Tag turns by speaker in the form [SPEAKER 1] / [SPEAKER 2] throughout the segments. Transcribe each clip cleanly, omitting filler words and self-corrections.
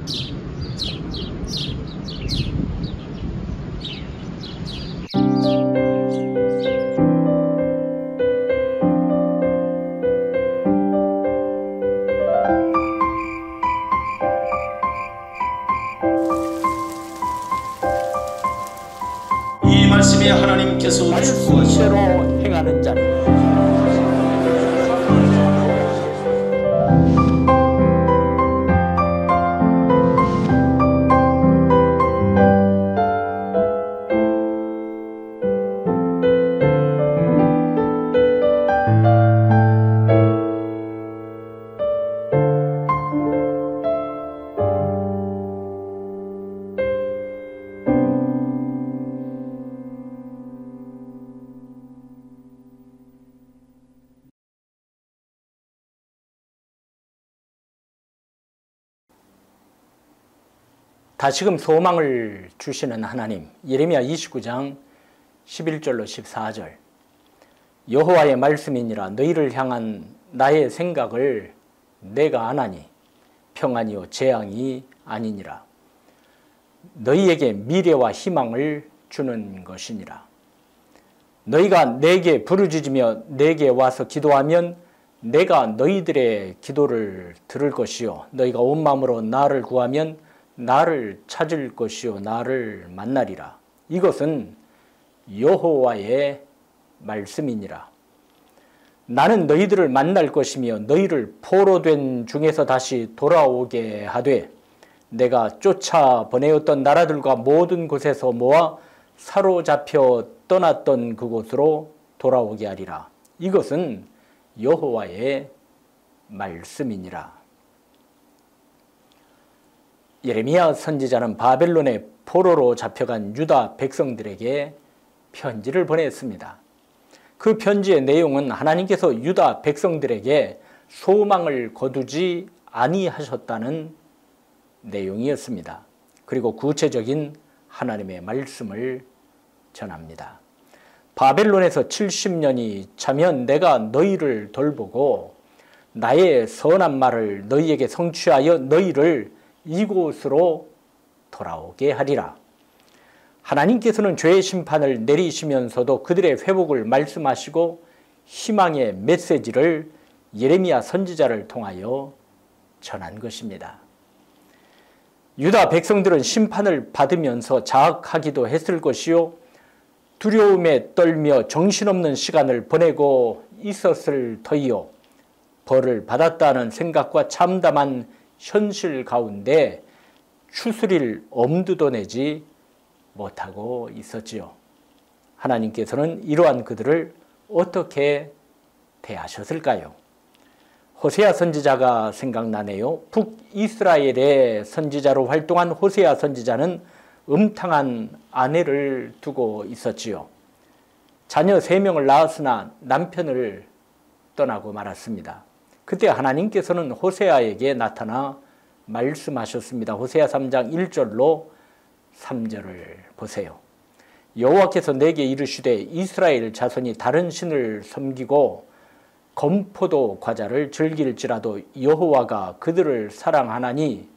[SPEAKER 1] 이 말씀에 하나님께서
[SPEAKER 2] 말씀대로 행하는 자는 다시금 소망을 주시는 하나님. 예레미야 29장 11절로 14절. 여호와의 말씀이니라. 너희를 향한 나의 생각을 내가 아나니 평안이요 재앙이 아니니라. 너희에게 미래와 희망을 주는 것이니라. 너희가 내게 부르짖으며 내게 와서 기도하면 내가 너희들의 기도를 들을 것이요 너희가 온 마음으로 나를 구하면 나를 찾을 것이요 나를 만나리라. 이것은 여호와의 말씀이니라. 나는 너희들을 만날 것이며 너희를 포로된 중에서 다시 돌아오게 하되 내가 쫓아 보내었던 나라들과 모든 곳에서 모아 사로잡혀 떠났던 그곳으로 돌아오게 하리라. 이것은 여호와의 말씀이니라. 예레미야 선지자는 바벨론의 포로로 잡혀간 유다 백성들에게 편지를 보냈습니다. 그 편지의 내용은 하나님께서 유다 백성들에게 소망을 거두지 아니하셨다는 내용이었습니다. 그리고 구체적인 하나님의 말씀을 전합니다. 바벨론에서 70년이 차면 내가 너희를 돌보고 나의 선한 말을 너희에게 성취하여 너희를 이곳으로 돌아오게 하리라. 하나님께서는 죄의 심판을 내리시면서도 그들의 회복을 말씀하시고 희망의 메시지를 예레미야 선지자를 통하여 전한 것입니다. 유다 백성들은 심판을 받으면서 자학하기도 했을 것이요 두려움에 떨며 정신없는 시간을 보내고 있었을 터이요 벌을 받았다는 생각과 참담한 현실 가운데 추스릴 엄두도 내지 못하고 있었지요. 하나님께서는 이러한 그들을 어떻게 대하셨을까요? 호세아 선지자가 생각나네요. 북이스라엘의 선지자로 활동한 호세아 선지자는 음탕한 아내를 두고 있었지요. 자녀 3명을 낳았으나 남편을 떠나고 말았습니다. 그때 하나님께서는 호세아에게 나타나 말씀하셨습니다. 호세아 3장 1절로 3절을 보세요. 여호와께서 내게 이르시되 이스라엘 자손이 다른 신을 섬기고 검포도 과자를 즐길지라도 여호와가 그들을 사랑하나니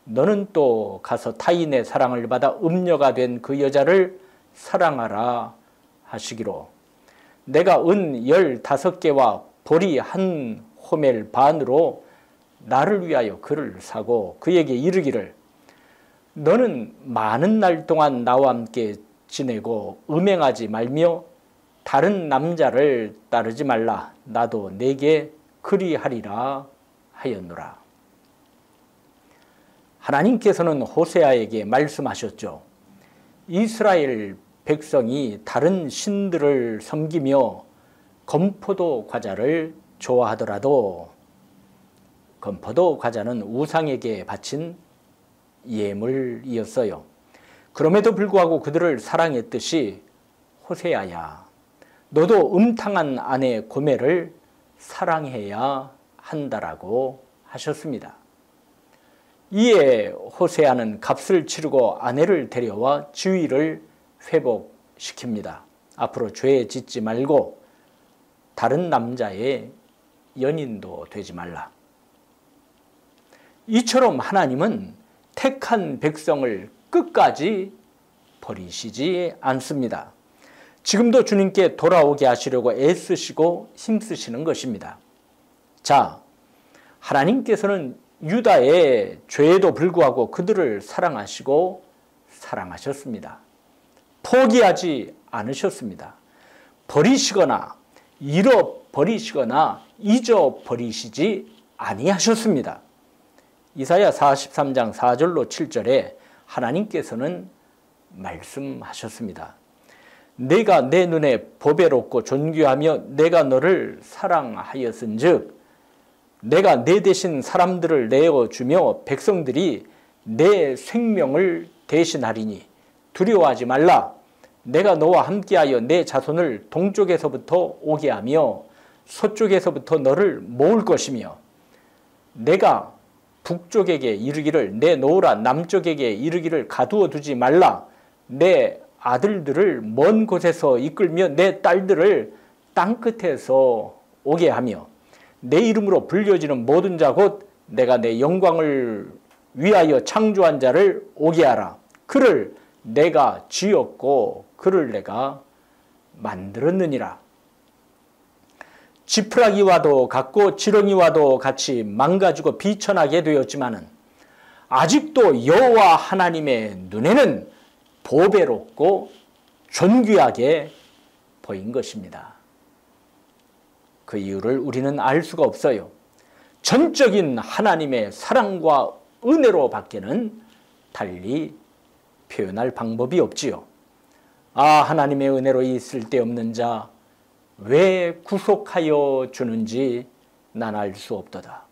[SPEAKER 2] 너는 또 가서 타인의 사랑을 받아 음녀가 된 그 여자를 사랑하라 하시기로 내가 은 15개와 보리 한 호멜 반으로 나를 위하여 그를 사고 그에게 이르기를 너는 많은 날 동안 나와 함께 지내고 음행하지 말며 다른 남자를 따르지 말라. 나도 내게 그리하리라 하였노라. 하나님께서는 호세아에게 말씀하셨죠. 이스라엘 백성이 다른 신들을 섬기며 건포도 과자를 좋아하더라도 건포도 과자는 우상에게 바친 예물이었어요. 그럼에도 불구하고 그들을 사랑했듯이 호세아야, 너도 음탕한 아내 고멜을 사랑해야 한다라고 하셨습니다. 이에 호세아는 값을 치르고 아내를 데려와 지위를 회복시킵니다. 앞으로 죄 짓지 말고 다른 남자의 연인도 되지 말라. 이처럼 하나님은 택한 백성을 끝까지 버리시지 않습니다. 지금도 주님께 돌아오게 하시려고 애쓰시고 힘쓰시는 것입니다. 자, 하나님께서는 유다의 죄에도 불구하고 그들을 사랑하시고 사랑하셨습니다. 포기하지 않으셨습니다. 버리시거나 잃어버리시거나 잊어버리시지 아니하셨습니다. 이사야 43장 4절로 7절에 하나님께서는 말씀하셨습니다. 내가 내 눈에 보배롭고 존귀하며 내가 너를 사랑하였은즉 내가 내 대신 사람들을 내어주며 백성들이 내 생명을 대신하리니 두려워하지 말라. 내가 너와 함께하여 내 자손을 동쪽에서부터 오게 하며 서쪽에서부터 너를 모을 것이며 내가 북쪽에게 이르기를 내 놓으라 남쪽에게 이르기를 가두어 두지 말라. 내 아들들을 먼 곳에서 이끌며 내 딸들을 땅끝에서 오게 하며 내 이름으로 불려지는 모든 자 곧 내가 내 영광을 위하여 창조한 자를 오게 하라. 그를 내가 지었고 그를 내가 만들었느니라. 지푸라기와도 같고 지렁이와도 같이 망가지고 비천하게 되었지만은 아직도 여호와 하나님의 눈에는 보배롭고 존귀하게 보인 것입니다. 그 이유를 우리는 알 수가 없어요. 전적인 하나님의 사랑과 은혜로 밖에는 달리 표현할 방법이 없지요. 아, 하나님의 은혜로 있을 데 없는 자 왜 구속하여 주는지 난 알 수 없도다.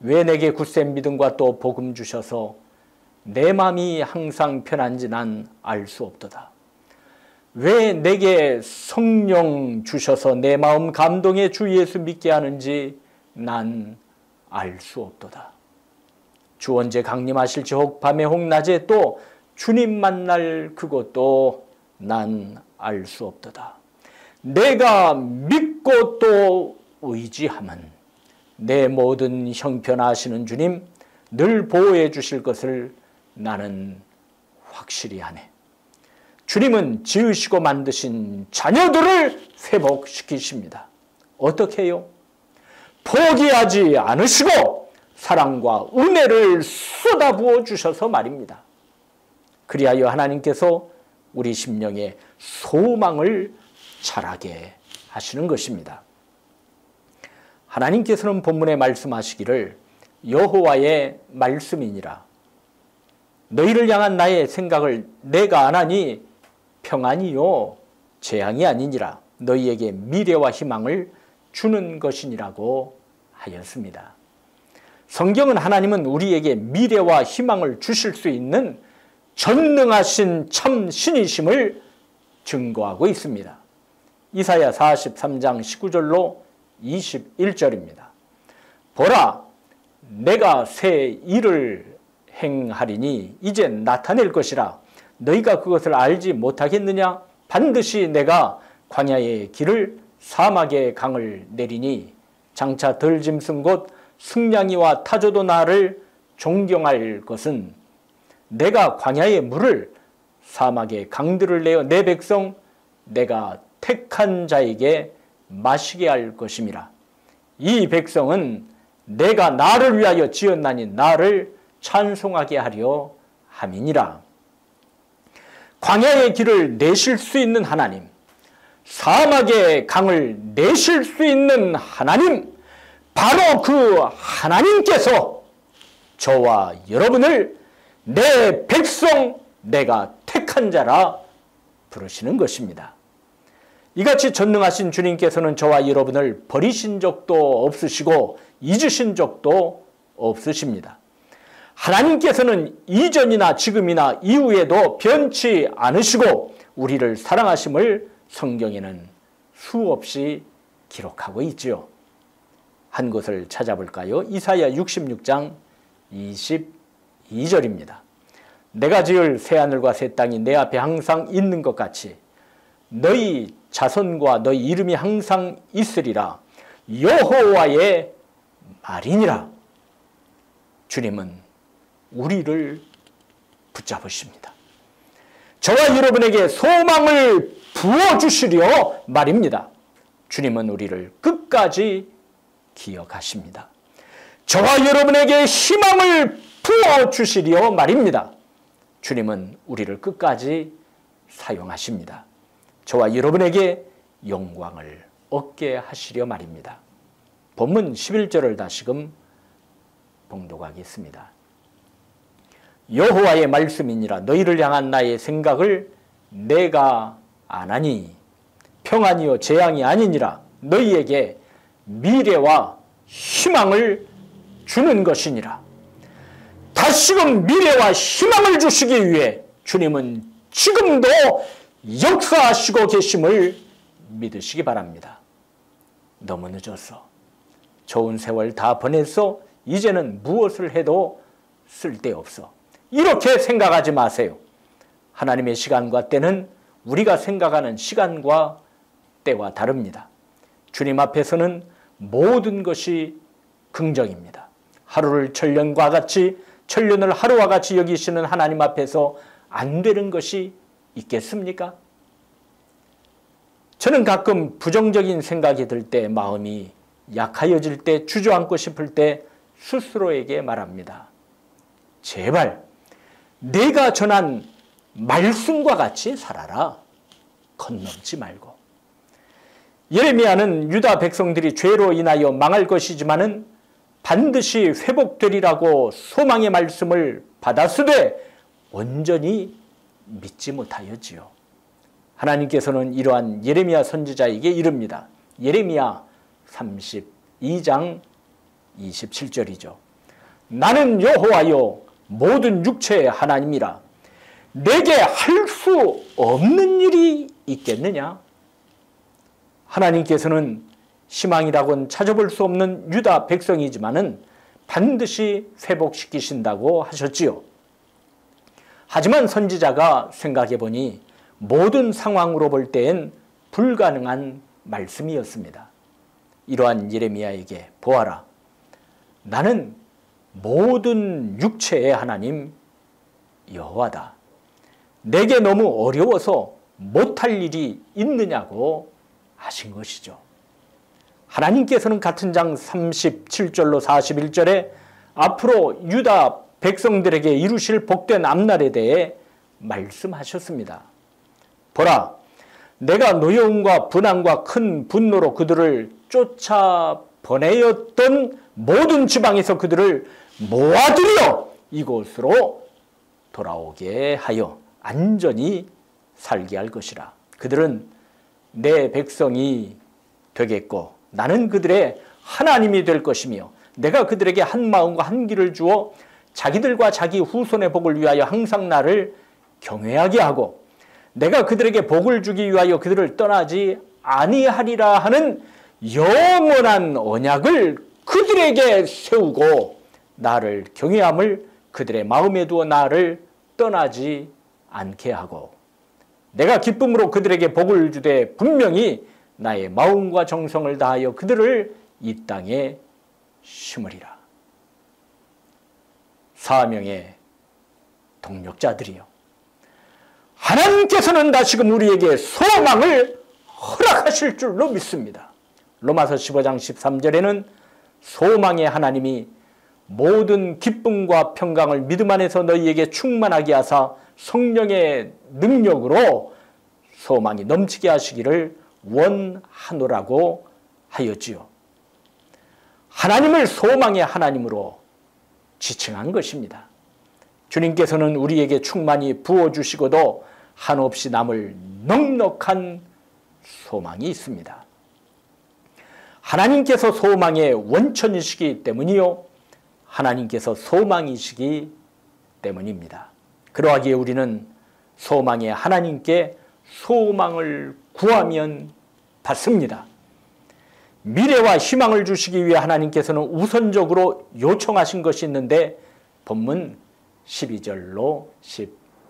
[SPEAKER 2] 왜 내게 굳센 믿음과 또 복음 주셔서 내 마음이 항상 편한지 난 알 수 없도다. 왜 내게 성령 주셔서 내 마음 감동에 주 예수 믿게 하는지 난 알 수 없도다. 주 언제 강림하실지 혹 밤에 혹 낮에 또 주님 만날 그것도 난 알 수 없도다. 내가 믿고 또 의지함은 내 모든 형편하시는 주님 늘 보호해 주실 것을 나는 확실히 하네. 주님은 지으시고 만드신 자녀들을 회복시키십니다. 어떻게 해요? 포기하지 않으시고 사랑과 은혜를 쏟아부어 주셔서 말입니다. 그리하여 하나님께서 우리 심령에 소망을 자라게 하시는 것입니다. 하나님께서는 본문에 말씀하시기를 여호와의 말씀이니라. 너희를 향한 나의 생각을 내가 아나니 평안이요 재앙이 아니니라. 너희에게 미래와 희망을 주는 것이니라고 하였습니다. 성경은 하나님은 우리에게 미래와 희망을 주실 수 있는 전능하신 참 신이심을 증거하고 있습니다. 이사야 43장 19절로 21절입니다. 보라, 내가 새 일을 행하리니 이제 나타낼 것이라. 너희가 그것을 알지 못하겠느냐? 반드시 내가 광야의 길을 사막의 강을 내리니 장차 덜 짐승 곧 승냥이와 타조도 나를 존경할 것은 내가 광야의 물을 사막의 강들을 내어 내 백성 내가 택한 자에게 마시게 할 것임이라. 이 백성은 내가 나를 위하여 지었나니 나를 찬송하게 하려 함이니라. 광야의 길을 내실 수 있는 하나님, 사막의 강을 내실 수 있는 하나님, 바로 그 하나님께서 저와 여러분을 내 백성 내가 택한 자라 부르시는 것입니다. 이같이 전능하신 주님께서는 저와 여러분을 버리신 적도 없으시고 잊으신 적도 없으십니다. 하나님께서는 이전이나 지금이나 이후에도 변치 않으시고 우리를 사랑하심을 성경에는 수없이 기록하고 있지요. 한 곳을 찾아볼까요? 이사야 66장 22절입니다. 내가 지을 새하늘과 새 땅이 내 앞에 항상 있는 것 같이 너희 자손과 너희 이름이 항상 있으리라. 여호와의 말이니라. 주님은 우리를 붙잡으십니다. 저와 여러분에게 소망을 부어주시려 말입니다. 주님은 우리를 끝까지 기억하십니다. 저와 여러분에게 희망을 부어주시려 말입니다. 주님은 우리를 끝까지 사용하십니다. 저와 여러분에게 영광을 얻게 하시려 말입니다. 본문 11절을 다시금 봉독하겠습니다. 여호와의 말씀이니라 너희를 향한 나의 생각을 내가 아나니 평안이요 재앙이 아니니라 너희에게 미래와 희망을 주는 것이니라. 다시금 미래와 희망을 주시기 위해 주님은 지금도 역사하시고 계심을 믿으시기 바랍니다. 너무 늦었어. 좋은 세월 다 보냈어. 이제는 무엇을 해도 쓸데없어. 이렇게 생각하지 마세요. 하나님의 시간과 때는 우리가 생각하는 시간과 때와 다릅니다. 주님 앞에서는 모든 것이 긍정입니다. 하루를 천년과 같이, 천년을 하루와 같이 여기시는 하나님 앞에서 안 되는 것이 있겠습니까? 저는 가끔 부정적인 생각이 들 때, 마음이 약하여질 때, 주저앉고 싶을 때 스스로에게 말합니다. 제발 내가 전한 말씀과 같이 살아라. 건넘지 말고. 예레미야는 유다 백성들이 죄로 인하여 망할 것이지만은 반드시 회복되리라고 소망의 말씀을 받았으되 온전히 믿지 못하였지요. 하나님께서는 이러한 예레미야 선지자에게 이릅니다. 예레미야 32장 27절이죠. 나는 여호와여 모든 육체의 하나님이라. 내게 할 수 없는 일이 있겠느냐? 하나님께서는 희망이라고는 찾아볼 수 없는 유다 백성이지만은 반드시 회복시키신다고 하셨지요. 하지만 선지자가 생각해 보니 모든 상황으로 볼 때엔 불가능한 말씀이었습니다. 이러한 예레미야에게 보아라. 나는 모든 육체의 하나님 여호와다. 내게 너무 어려워서 못할 일이 있느냐고 하신 것이죠. 하나님께서는 같은 장 37절로 41절에 앞으로 유다 백성들에게 이루실 복된 앞날에 대해 말씀하셨습니다. 보라, 내가 노여움과 분함과 큰 분노로 그들을 쫓아 보내었던 모든 지방에서 그들을 모아들여 이곳으로 돌아오게 하여 안전히 살게 할 것이라. 그들은 내 백성이 되겠고 나는 그들의 하나님이 될 것이며 내가 그들에게 한 마음과 한 길을 주어 자기들과 자기 후손의 복을 위하여 항상 나를 경외하게 하고 내가 그들에게 복을 주기 위하여 그들을 떠나지 아니하리라 하는 영원한 언약을 그들에게 세우고 나를 경외함을 그들의 마음에 두어 나를 떠나지 않게 하고 내가 기쁨으로 그들에게 복을 주되 분명히 나의 마음과 정성을 다하여 그들을 이 땅에 심으리라. 사명의 동력자들이여, 하나님께서는 다시금 우리에게 소망을 허락하실 줄로 믿습니다. 로마서 15장 13절에는 소망의 하나님이 모든 기쁨과 평강을 믿음 안에서 너희에게 충만하게 하사 성령의 능력으로 소망이 넘치게 하시기를 원하노라고 하였지요. 하나님을 소망의 하나님으로 지칭한 것입니다. 주님께서는 우리에게 충만히 부어주시고도 한없이 남을 넉넉한 소망이 있습니다. 하나님께서 소망의 원천이시기 때문이요, 하나님께서 소망이시기 때문입니다. 그러하기에 우리는 소망의 하나님께 소망을 구하면 받습니다. 미래와 희망을 주시기 위해 하나님께서는 우선적으로 요청하신 것이 있는데 본문 12절로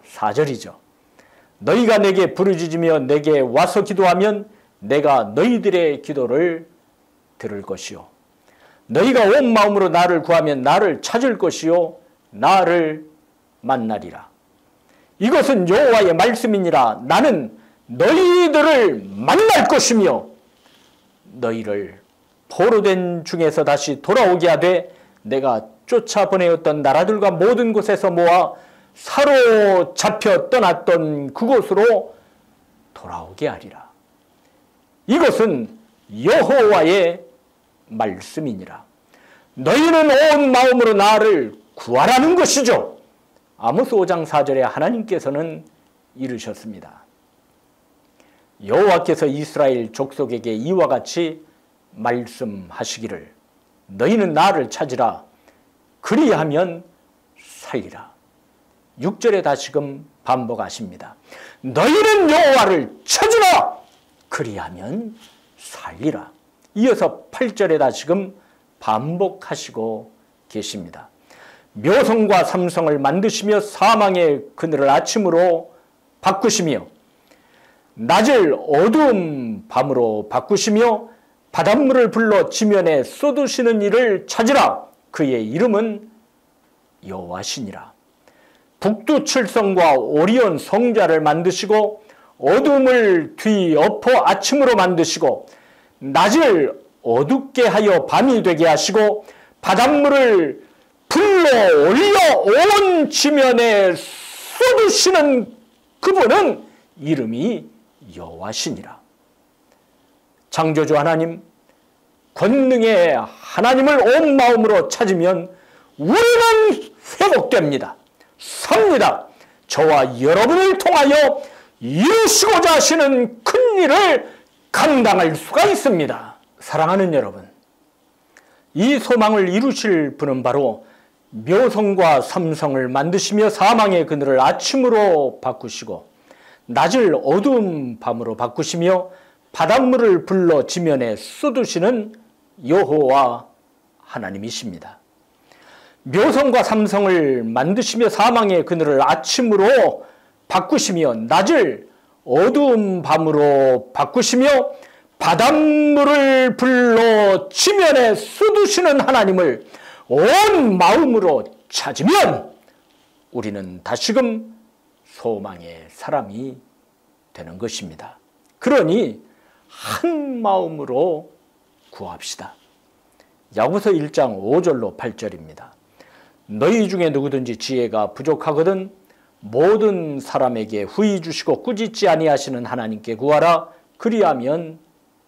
[SPEAKER 2] 14절이죠. 너희가 내게 부르짖으며 내게 와서 기도하면 내가 너희들의 기도를 들을 것이요 너희가 온 마음으로 나를 구하면 나를 찾을 것이요 나를 만나리라. 이것은 여호와의 말씀이니라. 나는 너희들을 만날 것이며 너희를 포로된 중에서 다시 돌아오게 하되 내가 쫓아보내었던 나라들과 모든 곳에서 모아 사로잡혀 떠났던 그곳으로 돌아오게 하리라. 이것은 여호와의 말씀이니라. 너희는 온 마음으로 나를 구하라는 것이죠. 아모스 5장 4절에 하나님께서는 이르셨습니다. 여호와께서 이스라엘 족속에게 이와 같이 말씀하시기를 너희는 나를 찾으라. 그리하면 살리라. 6절에 다시금 반복하십니다. 너희는 여호와를 찾으라. 그리하면 살리라. 이어서 8절에 다시금 반복하시고 계십니다. 묘성과 삼성을 만드시며 사망의 그늘을 아침으로 바꾸시며 낮을 어두운 밤으로 바꾸시며 바닷물을 불러 지면에 쏟으시는 이를 찾으라. 그의 이름은 여호와시니라. 북두칠성과 오리온 성자를 만드시고 어둠을 뒤엎어 아침으로 만드시고 낮을 어둡게 하여 밤이 되게 하시고 바닷물을 불러 올려 온 지면에 쏟으시는 그분은 이름이 여호와시니라. 창조주 하나님, 권능의 하나님을 온 마음으로 찾으면 우리는 회복됩니다. 삽니다. 저와 여러분을 통하여 이루시고자 하시는 큰 일을 감당할 수가 있습니다. 사랑하는 여러분, 이 소망을 이루실 분은 바로 묘성과 삼성을 만드시며 사망의 그늘을 아침으로 바꾸시고 낮을 어두운 밤으로 바꾸시며 바닷물을 불러 지면에 쏟으시는 여호와 하나님이십니다. 묘성과 삼성을 만드시며 사망의 그늘을 아침으로 바꾸시며 낮을 어두운 밤으로 바꾸시며 바닷물을 불러 지면에 쏟으시는 하나님을 온 마음으로 찾으면 우리는 다시금 소망의 사람이 되는 것입니다. 그러니 한 마음으로 구합시다. 야고보서 1장 5절로 8절입니다. 너희 중에 누구든지 지혜가 부족하거든 모든 사람에게 후히 주시고 꾸짖지 아니하시는 하나님께 구하라. 그리하면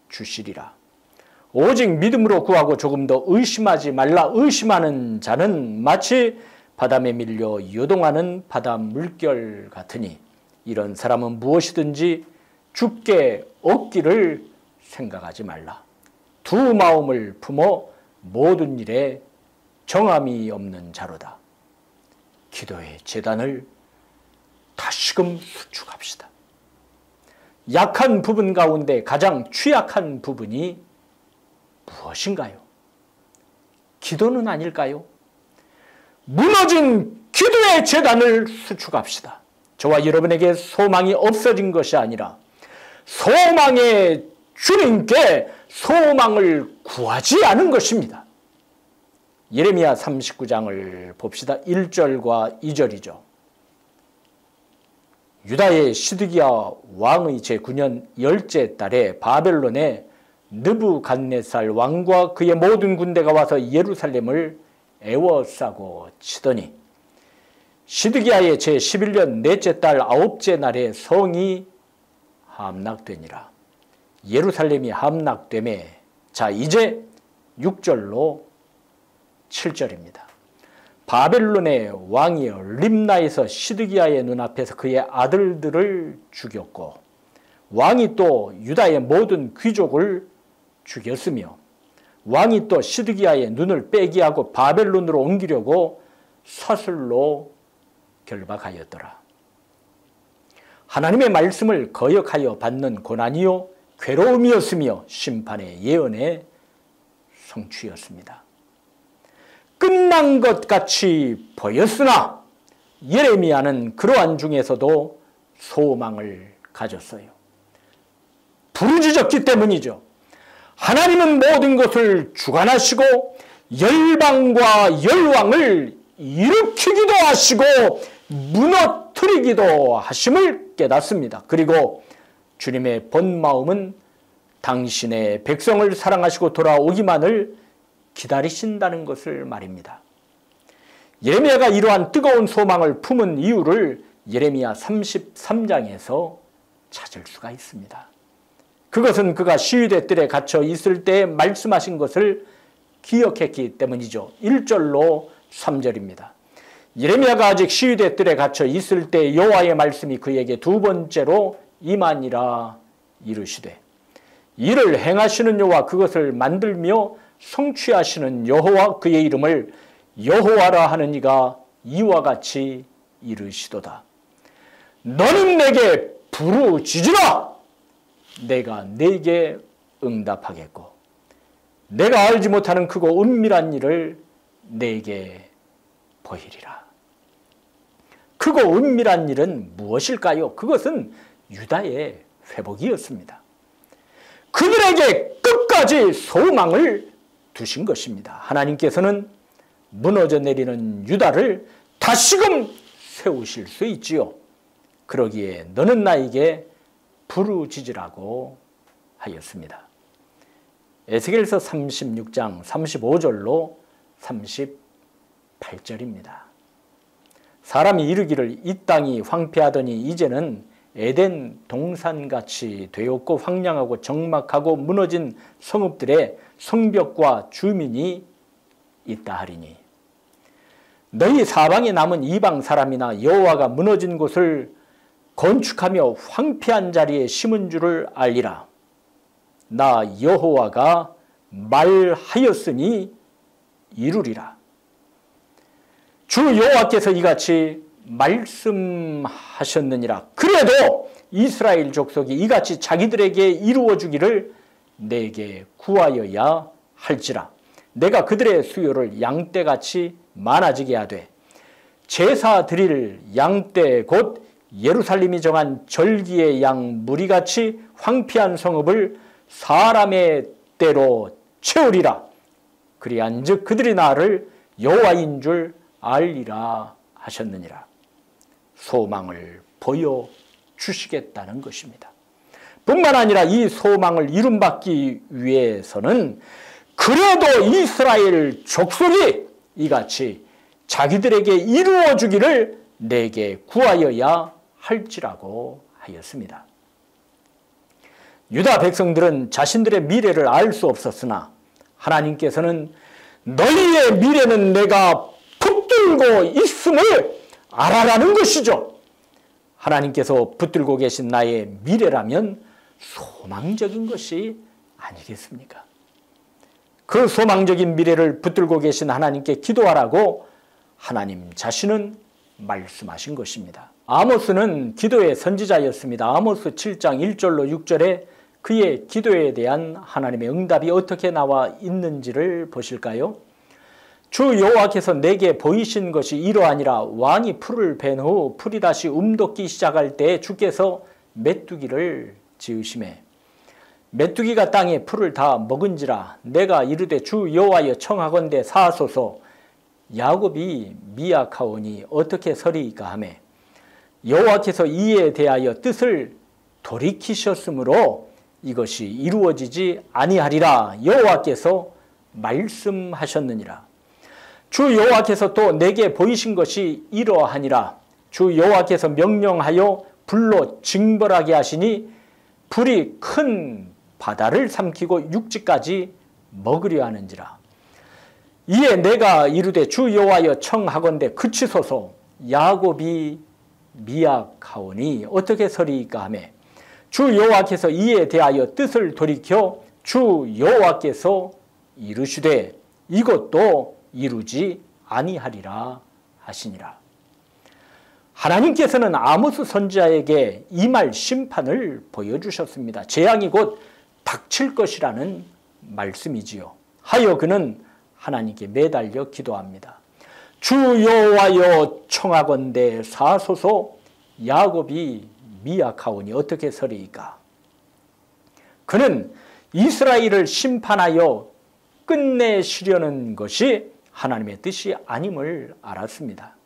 [SPEAKER 2] 주시리라. 오직 믿음으로 구하고 조금 더 의심하지 말라. 의심하는 자는 마치 바람에 밀려 요동하는 바다 물결 같으니 이런 사람은 무엇이든지 주께 얻기를 생각하지 말라. 두 마음을 품어 모든 일에 정함이 없는 자로다. 기도의 제단을 다시금 수축합시다. 약한 부분 가운데 가장 취약한 부분이 무엇인가요? 기도는 아닐까요? 무너진 기도의 제단을 수축합시다. 저와 여러분에게 소망이 없어진 것이 아니라 소망의 주님께 소망을 구하지 않은 것입니다. 예레미야 39장을 봅시다. 1절과 2절이죠. 유다의 시드기야 왕의 제9년 10째 달에 바벨론의 느부갓네살 왕과 그의 모든 군대가 와서 예루살렘을 애워싸고 치더니 시드기야의 제11년 넷째 달 9째 날에 성이 함락되니라. 예루살렘이 함락되매 자 이제 6절로 7절입니다. 바벨론의 왕이 림나에서 시드기야의 눈앞에서 그의 아들들을 죽였고 왕이 또 유다의 모든 귀족을 죽였으며 왕이 또 시드기야의 눈을 빼게 하고 바벨론으로 옮기려고 사슬로 결박하였더라. 하나님의 말씀을 거역하여 받는 고난이요 괴로움이었으며 심판의 예언의 성취였습니다. 끝난 것 같이 보였으나 예레미야는 그러한 중에서도 소망을 가졌어요. 부르짖었기 때문이죠. 하나님은 모든 것을 주관하시고 열방과 열왕을 일으키기도 하시고 무너뜨리기도 터뜨리기도 하심을 깨닫습니다. 그리고 주님의 본 마음은 당신의 백성을 사랑하시고 돌아오기만을 기다리신다는 것을 말입니다. 예레미야가 이러한 뜨거운 소망을 품은 이유를 예레미야 33장에서 찾을 수가 있습니다. 그것은 그가 시위대 뜰에 갇혀 있을 때 말씀하신 것을 기억했기 때문이죠. 1절로 3절입니다. 예레미야가 아직 시위대 뜰에 갇혀 있을 때 여호와의 말씀이 그에게 두 번째로 임하니라 이르시되 이를 행하시는 여호와 그것을 만들며 성취하시는 여호와 그의 이름을 여호와라 하는 이가 이와 같이 이르시도다. 너는 내게 부르짖으라. 내가 네게 응답하겠고 내가 알지 못하는 크고 은밀한 일을 네게 보이리라. 크고 은밀한 일은 무엇일까요? 그것은 유다의 회복이었습니다. 그들에게 끝까지 소망을 두신 것입니다. 하나님께서는 무너져 내리는 유다를 다시금 세우실 수 있지요. 그러기에 너는 나에게 부르짖으라고 하였습니다. 에스겔서 36장 35절로 38절입니다. 사람이 이르기를 이 땅이 황폐하더니 이제는 에덴 동산같이 되었고 황량하고 적막하고 무너진 성읍들의 성벽과 주민이 있다 하리니 너희 사방에 남은 이방 사람이나 여호와가 무너진 곳을 건축하며 황폐한 자리에 심은 줄을 알리라. 나 여호와가 말하였으니 이루리라. 주 여호와께서 이같이 말씀하셨느니라. 그래도 이스라엘 족속이 이같이 자기들에게 이루어 주기를 내게 구하여야 할지라. 내가 그들의 수요를 양떼같이 많아지게 하되 제사 드릴 양떼 곧 예루살렘이 정한 절기의 양 무리같이 황폐한 성읍을 사람의 때로 채우리라. 그리한즉 그들이 나를 여호와인 줄 알리라 하셨느니라. 소망을 보여주시겠다는 것입니다. 뿐만 아니라 이 소망을 이룸받기 위해서는 그래도 이스라엘 족속이 이같이 자기들에게 이루어 주기를 내게 구하여야 할지라고 하였습니다. 유다 백성들은 자신들의 미래를 알 수 없었으나 하나님께서는 너희의 미래는 내가 붙들고 있음을 알아라는 것이죠. 하나님께서 붙들고 계신 나의 미래라면 소망적인 것이 아니겠습니까? 그 소망적인 미래를 붙들고 계신 하나님께 기도하라고 하나님 자신은 말씀하신 것입니다. 아모스는 기도의 선지자였습니다. 아모스 7장 1절로 6절에 그의 기도에 대한 하나님의 응답이 어떻게 나와 있는지를 보실까요? 주 여호와께서 내게 보이신 것이 이러하니라. 왕이 풀을 벤 후 풀이 다시 움돋기 시작할 때 주께서 메뚜기를 지으시매 메뚜기가 땅에 풀을 다 먹은지라. 내가 이르되 주 여호와여 청하건대 사하소서. 야곱이 미약하오니 어떻게 서리이까 하매 여호와께서 이에 대하여 뜻을 돌이키셨으므로 이것이 이루어지지 아니하리라. 여호와께서 말씀하셨느니라. 주 여호와께서 또 내게 보이신 것이 이러하니라. 주 여호와께서 명령하여 불로 징벌하게 하시니 불이 큰 바다를 삼키고 육지까지 먹으려 하는지라. 이에 내가 이르되 주 여호와여 청하건대 그치소서. 야곱이 미약하오니 어떻게 서리이까 하매 주 여호와께서 이에 대하여 뜻을 돌이켜 주 여호와께서 이르시되 이것도 이루지 아니하리라 하시니라. 하나님께서는 아모스 선지자에게 임할 심판을 보여주셨습니다. 재앙이 곧 닥칠 것이라는 말씀이지요. 하여 그는 하나님께 매달려 기도합니다. 주 여호와여 청하건대 사소서. 야곱이 미약하오니 어떻게 서리이까. 그는 이스라엘을 심판하여 끝내시려는 것이 하나님의 뜻이 아님을 알았습니다.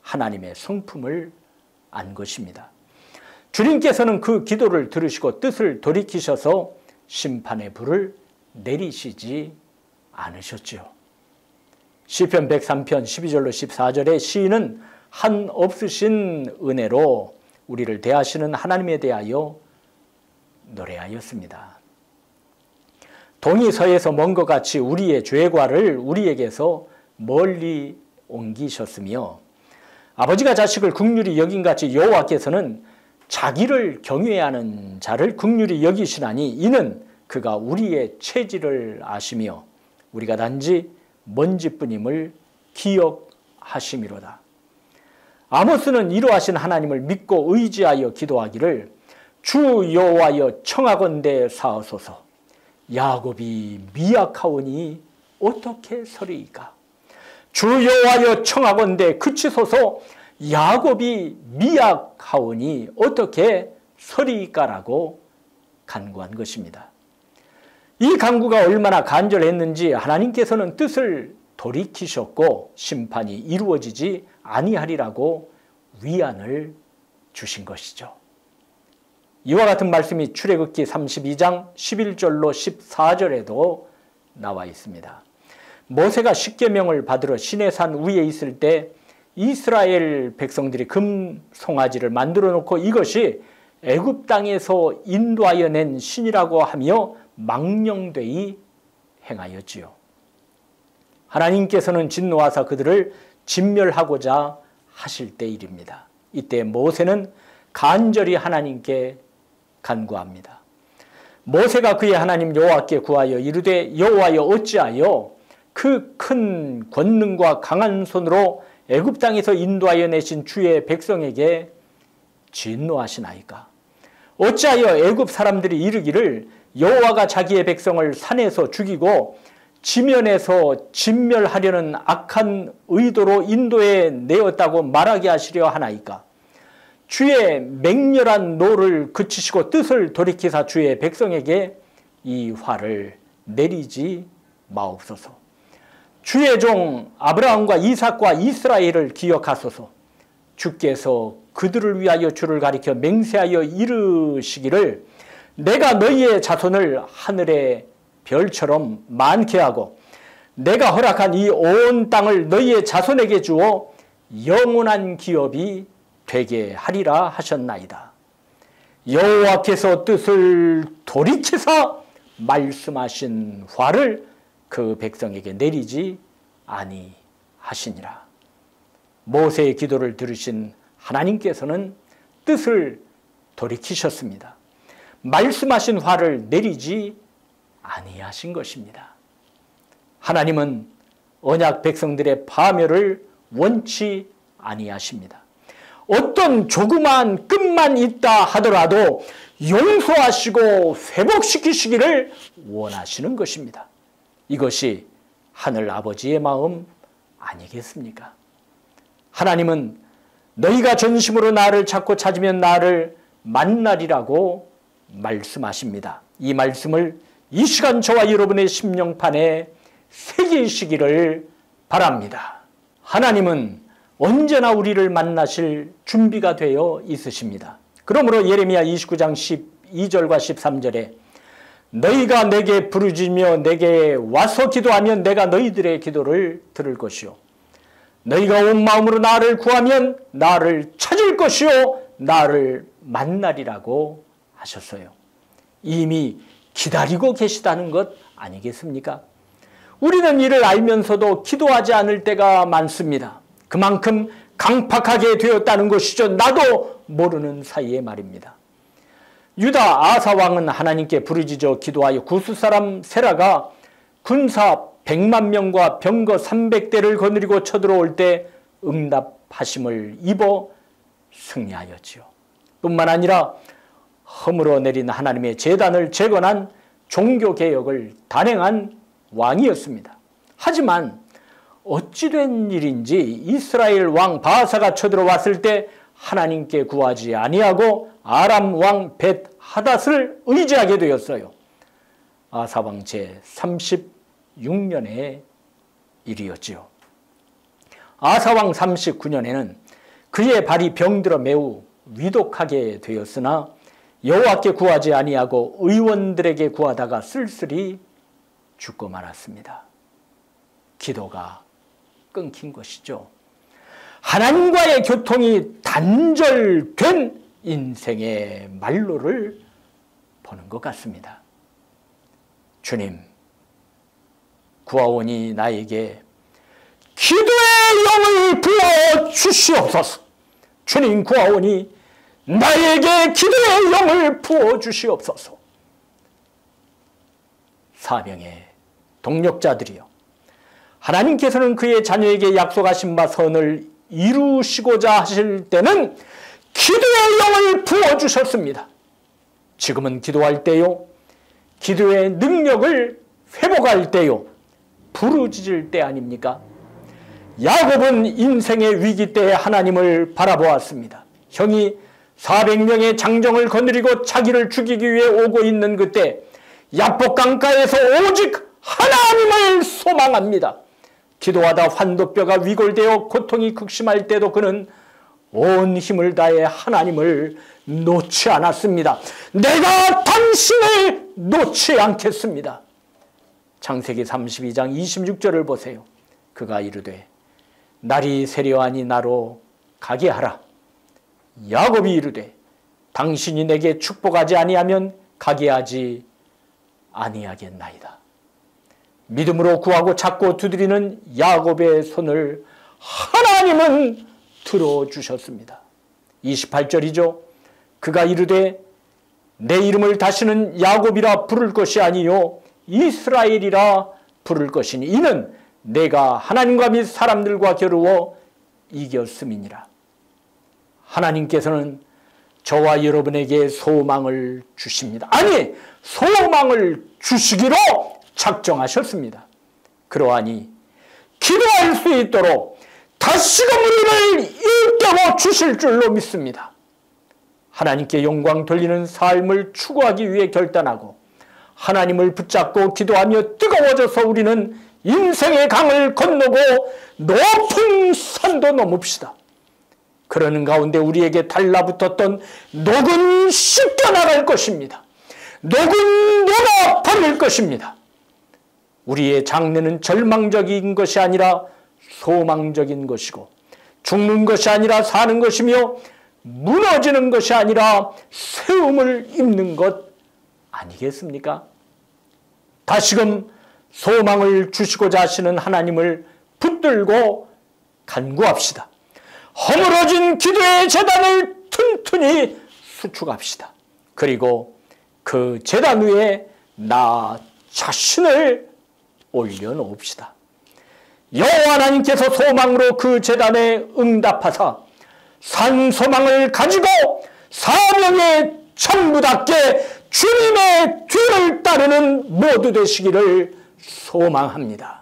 [SPEAKER 2] 하나님의 성품을 안 것입니다. 주님께서는 그 기도를 들으시고 뜻을 돌이키셔서 심판의 불을 내리시지 않으셨지요. 시편 103편 12절로 14절에 시인은 한없으신 은혜로 우리를 대하시는 하나님에 대하여 노래하였습니다. 동이 서에서 먼 것 같이 우리의 죄과를 우리에게서 멀리 옮기셨으며 아버지가 자식을 긍휼히 여긴같이 여호와께서는 자기를 경외하는 자를 긍휼히 여기시나니 이는 그가 우리의 체질을 아시며 우리가 단지 먼지뿐임을 기억하심이로다. 아모스는 이러하신 하나님을 믿고 의지하여 기도하기를 주 여호와여 청하건대 사하소서. 야곱이 미약하오니 어떻게 서리이까. 주 여호와여 청하건대 그치소서. 야곱이 미약하오니 어떻게 서리이까라고 간구한 것입니다. 이 간구가 얼마나 간절했는지 하나님께서는 뜻을 돌이키셨고 심판이 이루어지지 아니하리라고 위안을 주신 것이죠. 이와 같은 말씀이 출애굽기 32장 11절로 14절에도 나와 있습니다. 모세가 십계명을 받으러 시내산 위에 있을 때 이스라엘 백성들이 금 송아지를 만들어 놓고 이것이 애굽 땅에서 인도하여 낸 신이라고 하며 망령되이 행하였지요. 하나님께서는 진노하사 그들을 진멸하고자 하실 때 일입니다. 이때 모세는 간절히 하나님께 간구합니다. 모세가 그의 하나님 여호와께 구하여 이르되 여호와여 어찌하여 그 큰 권능과 강한 손으로 애굽 땅에서 인도하여 내신 주의 백성에게 진노하시나이까. 어찌하여 애굽 사람들이 이르기를 여호와가 자기의 백성을 산에서 죽이고 지면에서 진멸하려는 악한 의도로 인도해 내었다고 말하게 하시려 하나이까. 주의 맹렬한 노를 그치시고 뜻을 돌이키사 주의 백성에게 이 화를 내리지 마옵소서. 주의 종 아브라함과 이삭과 이스라엘을 기억하소서. 주께서 그들을 위하여 주를 가리켜 맹세하여 이르시기를 내가 너희의 자손을 하늘의 별처럼 많게 하고 내가 허락한 이 온 땅을 너희의 자손에게 주어 영원한 기업이 되게 하리라 하셨나이다. 여호와께서 뜻을 돌이키사 말씀하신 화를 그 백성에게 내리지 아니하시니라. 모세의 기도를 들으신 하나님께서는 뜻을 돌이키셨습니다. 말씀하신 화를 내리지 아니하신 것입니다. 하나님은 언약 백성들의 파멸을 원치 아니하십니다. 어떤 조그마한 끝만 있다 하더라도 용서하시고 회복시키시기를 원하시는 것입니다. 이것이 하늘 아버지의 마음 아니겠습니까? 하나님은 너희가 전심으로 나를 찾고 찾으면 나를 만나리라고 말씀하십니다. 이 말씀을 이 시간 저와 여러분의 심령판에 새기시기를 바랍니다. 하나님은 언제나 우리를 만나실 준비가 되어 있으십니다. 그러므로 예레미야 29장 12절과 13절에 너희가 내게 부르짖으며 내게 와서 기도하면 내가 너희들의 기도를 들을 것이요 너희가 온 마음으로 나를 구하면 나를 찾을 것이요 나를 만나리라고 하셨어요. 이미 기다리고 계시다는 것 아니겠습니까? 우리는 이를 알면서도 기도하지 않을 때가 많습니다. 그만큼 강팍하게 되었다는 것이죠. 나도 모르는 사이에 말입니다. 유다 아사 왕은 하나님께 부르짖어 기도하여 구스 사람 세라가 군사 100만 명과 병거 300대를 거느리고 쳐들어올 때 응답하심을 입어 승리하였지요. 뿐만 아니라 허물어 내린 하나님의 제단을 재건한 종교개혁을 단행한 왕이었습니다. 하지만 어찌된 일인지 이스라엘 왕 바하사가 쳐들어왔을 때 하나님께 구하지 아니하고 아람 왕 벳 하닷을 의지하게 되었어요. 아사 왕 제 36년의 일이었지요. 아사 왕 39년에는 그의 발이 병들어 매우 위독하게 되었으나 여호와께 구하지 아니하고 의원들에게 구하다가 쓸쓸히 죽고 말았습니다. 기도가 끊긴 것이죠. 하나님과의 교통이 단절된 인생의 말로를 보는 것 같습니다. 주님, 구하오니 나에게 기도의 영을 부어 주시옵소서. 주님, 구하오니 나에게 기도의 영을 부어 주시옵소서. 사명의 동력자들이여, 하나님께서는 그의 자녀에게 약속하신 바 선을 이루시고자 하실 때는 기도의 영을 부어주셨습니다. 지금은 기도할 때요, 기도의 능력을 회복할 때요, 부르짖을 때 아닙니까? 야곱은 인생의 위기 때에 하나님을 바라보았습니다. 형이 400명의 장정을 거느리고 자기를 죽이기 위해 오고 있는 그때 야복 강가에서 오직 하나님을 소망합니다. 기도하다 환도뼈가 위골되어 고통이 극심할 때도 그는 온 힘을 다해 하나님을 놓지 않았습니다. 내가 당신을 놓지 않겠습니다. 창세기 32장 26절을 보세요. 그가 이르되 날이 세려하니 나로 가게 하라. 야곱이 이르되 당신이 내게 축복하지 아니하면 가게 하지 아니하겠나이다. 믿음으로 구하고 찾고 두드리는 야곱의 손을 하나님은 들어주셨습니다. 28절이죠. 그가 이르되 내 이름을 다시는 야곱이라 부를 것이 아니요 이스라엘이라 부를 것이니 이는 내가 하나님과 및 사람들과 겨루어 이겼음이니라. 하나님께서는 저와 여러분에게 소망을 주십니다. 아니, 소망을 주시기로 작정하셨습니다. 그러하니 기도할 수 있도록 다시금 우리를 일깨워 주실 줄로 믿습니다. 하나님께 영광 돌리는 삶을 추구하기 위해 결단하고 하나님을 붙잡고 기도하며 뜨거워져서 우리는 인생의 강을 건너고 높은 산도 넘읍시다. 그러는 가운데 우리에게 달라붙었던 녹은 씻겨나갈 것입니다. 녹은 녹아 버릴 것입니다. 우리의 장래는 절망적인 것이 아니라 소망적인 것이고 죽는 것이 아니라 사는 것이며 무너지는 것이 아니라 세움을 입는 것 아니겠습니까? 다시금 소망을 주시고자 하시는 하나님을 붙들고 간구합시다. 허물어진 기도의 제단을 튼튼히 수축합시다. 그리고 그 제단 위에 나 자신을 올려놓읍시다. 여호와 하나님께서 소망으로 그 제단에 응답하사 산 소망을 가지고 사명에 전부답게 주님의 뒤를 따르는 모두 되시기를 소망합니다.